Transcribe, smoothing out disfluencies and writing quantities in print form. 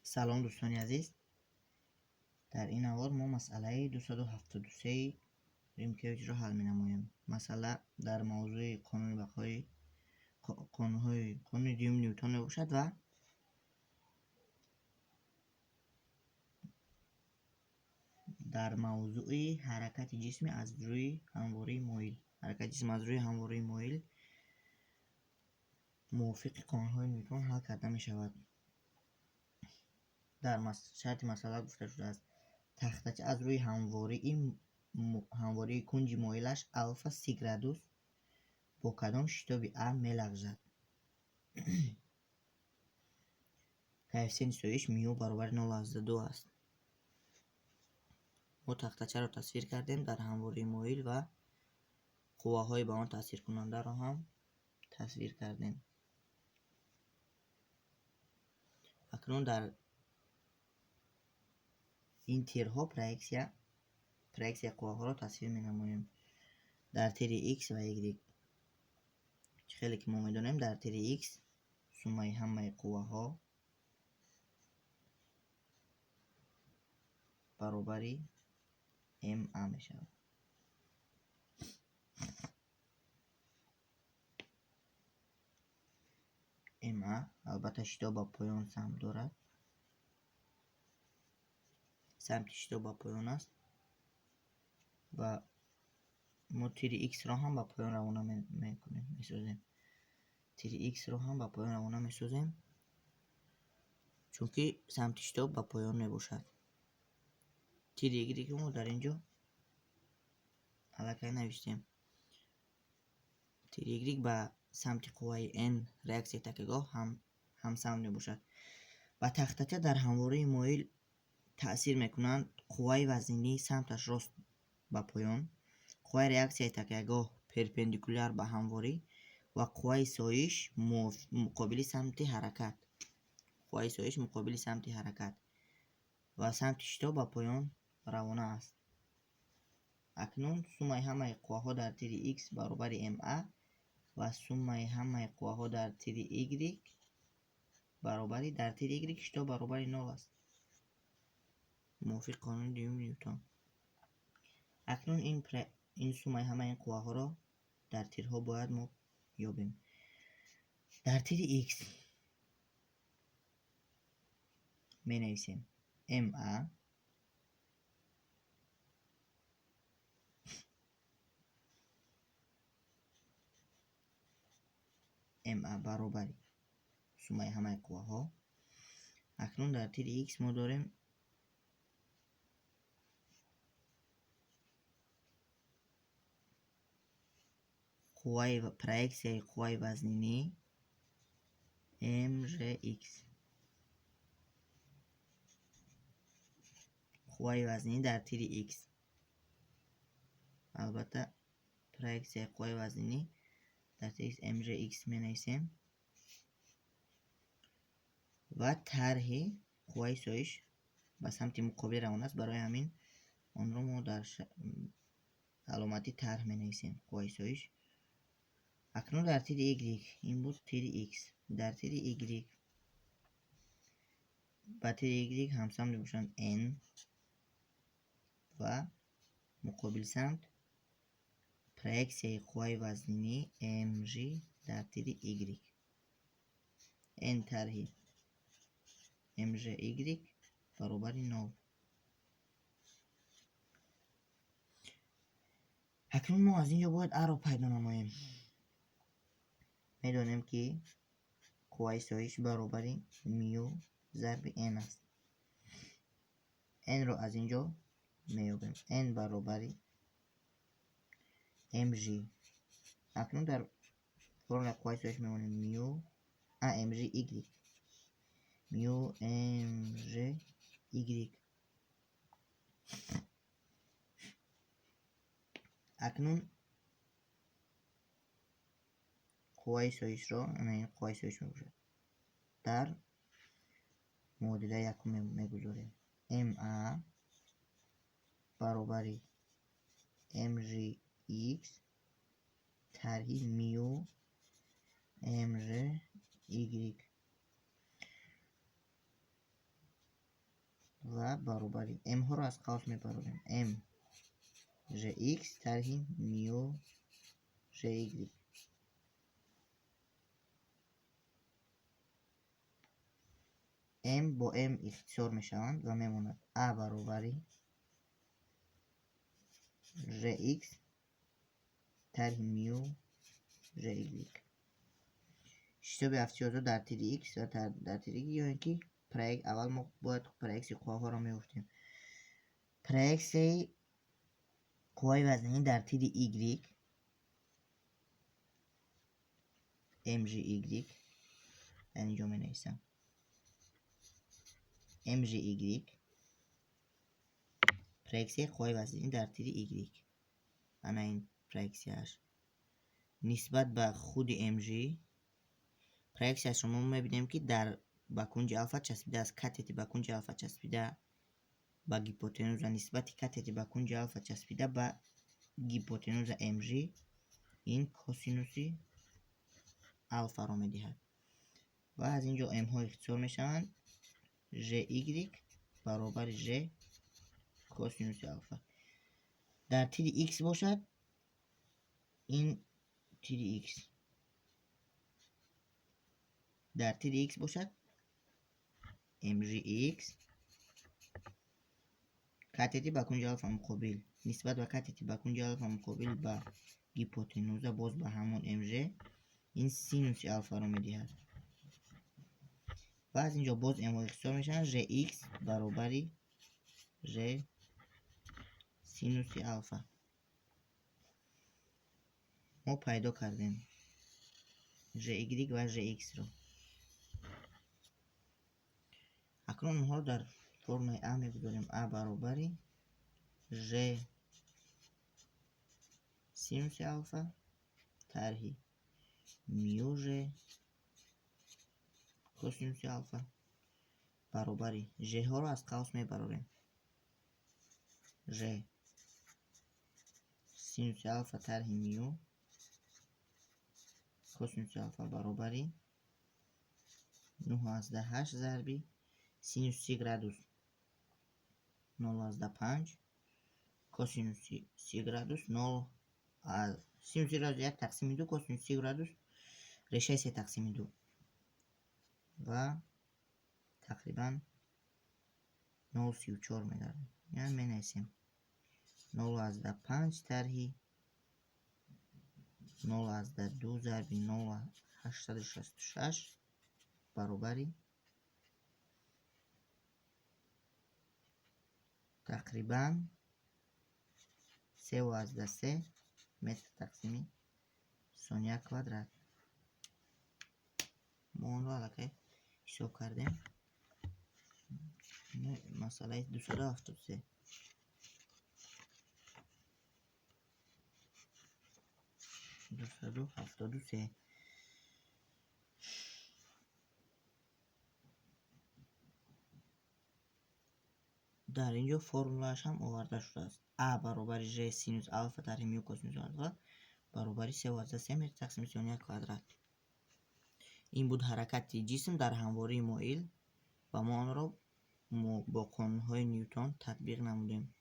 سلام دوستان عزیز. در این اوار ما مسئله 273 ریمکیویچ را حل می نماییم. مسئله در موضوع قانون دیوم نیوتن می باشد و در موضوع حرکت جسم از روی همواره مایل موافق قانون نیوتن حل کرده می شود. در شرط مسئله گفته شده است تختچه از روی همواره کنج مایلش الفا 30 گرادوس با کدام شتاب ا می لغزد. کوفیسیانت سویش میو برابر 0.2 است. ما تختچه را تصویر کردیم. در همواره مایل و قواهای به آن تاثیر کننده را هم تصویر کردیم. اکنون در این تیرها پرویکسیا قواها را تصویر می نماییم. در تیر x و y خیلی که ما می دانیم در تیر x سومه همه قواها برابری m a می شود. m a البته شتاب با پایان سمت دارد. سمت شتاب با پایان است و ما تیر x را هم با پایان روانه می‌سازیم. تیر x را هم با پایان روانه می‌سازیم چون که سمت شتاب با پایان میباشد. تیر y ما در اینجا علاقه نوشتیم. تیر y با سمت قوه n ریاکسیون تکگاه هم سمت میباشد و تختچه در همواره مایل تأثیر میکنند. قوه وزنی سمتش راست با پایان، قوه ریاکسیون تکگاه پرپندیکولار به همواره و قوه سایش مقابل سمت حرکت و سمت شتاب با پایان روانه است. اکنون سومه همه قواها در تیر x برابر ma و سومه همه قواها در تیر y برابری در تیر y شتاب برابر 0 است موافق قانون دیوم نیوتن. اکنون این سومه همه این قواها را در تیرها باید ما یابیم. در تیر x می نویسیم ma برابر سومه همه قواها. اکنون در تیر x ما داریم پرویکسیای قوه وزنی mgx. قوه وزنی در تیر x البته پرویکسیای قوه وزنی در تیر x mgx می نویسیم و طرح قوه سایش به سمت مقابل روانه است. برای همین آن را ما در علامتی طرح می نویسیم قوه سایش. اکنون در تیر y این بود تیر x. در تیر y با تیر y همسان می باشند n و مقابل سمت پرویکسیای قوه وزنی mg در تیر y n طرح mgy برابر 0. اکنون ما از اینجا باید ا را پیدا نماییم. میدانیم که قوه سایش برابر میو ضرب n است. n را از اینجا میابیم. n برابر mg. اکنون در فرمول قوه سایش میمونیم میو mg y میو mg y. اکنون قوه سایش را قوه سایش میباشد در معادله یکم میگذاریم ma برابر mg x طرح میو mg y. و برابری m ها رو از قوس میبریم. m j x طرح میو j y. m با m اختصار میشوند و میموند a برابری j x طرح میو j y. شتاب افتیازو در تیر x و در تیر y، یا اینکه پرایک اول ما باید پرایکس قوه ها رو میگفتیم. پرایکس قوه وزنی در تیر y mgy، اینجا می نویسم mgy پرایکس قوه وزنی در تیر y. انا این پرایکسیش نسبت به خود mg. پرایکسیش رو ما میبینیم که در با کنج الفا چسبیده است. کتت با کنج الفا چسبیده با هیپوتنوز و نسبت کتت با کنج الفا چسبیده با هیپوتنوز mg این کوسینوسی الفا رو میدهد و از اینجا m ها اختصار میشوند jy برابر j کوسینوس الفا. در تیر x باشد این تیر x، در تیر x باشد mgx کتتی با کنج الفا مقابل نسبت به کتتی با کنج الفا مقابل با هیپوتنوزا باز به همون mg این سینوس الفا رو میدهد و از اینجا باز m اختصار میشن jx برابری j سینوس الفا. ما پیدا کردیم jy و jx رو. اکنون اونها رو در فرم a میگذاریم. a برابری j سینوس الفا طرح میو j کوسینوس الفا برابری j ها رو از قوس میبریم. j سینوس الفا طرح میو کوسینوس الفا برابری 9/8 ضربی سینوس 30 گرادوس 0/5 کوسینوس 30 گرادوس 0 سینوس 30 گرادوس 1 تقسیم 2 کوسینوس 30 گرادوس ریشه 3 تقسیم 2 و تقریبا 0.34 میداریم. یعنی می نویسیم 0/5 طرح 0/2 ضربی 0.866 برابری تقریبا 3/3 متر تقسیم ثانیه کوادرات. ما اون رو علاقه حساب کردیم. مسئله 273 273 در اینجا فرمولش هم آورده شده است. a برابر j سینوس الفا طرح میو کوسینوس الفا برابر 3/3 متر تقسیم ثانیه کوادرات. این بود حرکت جسم در همواره مایل و ما آن را با قانون‌های نیوتن تطبیق نمودیم.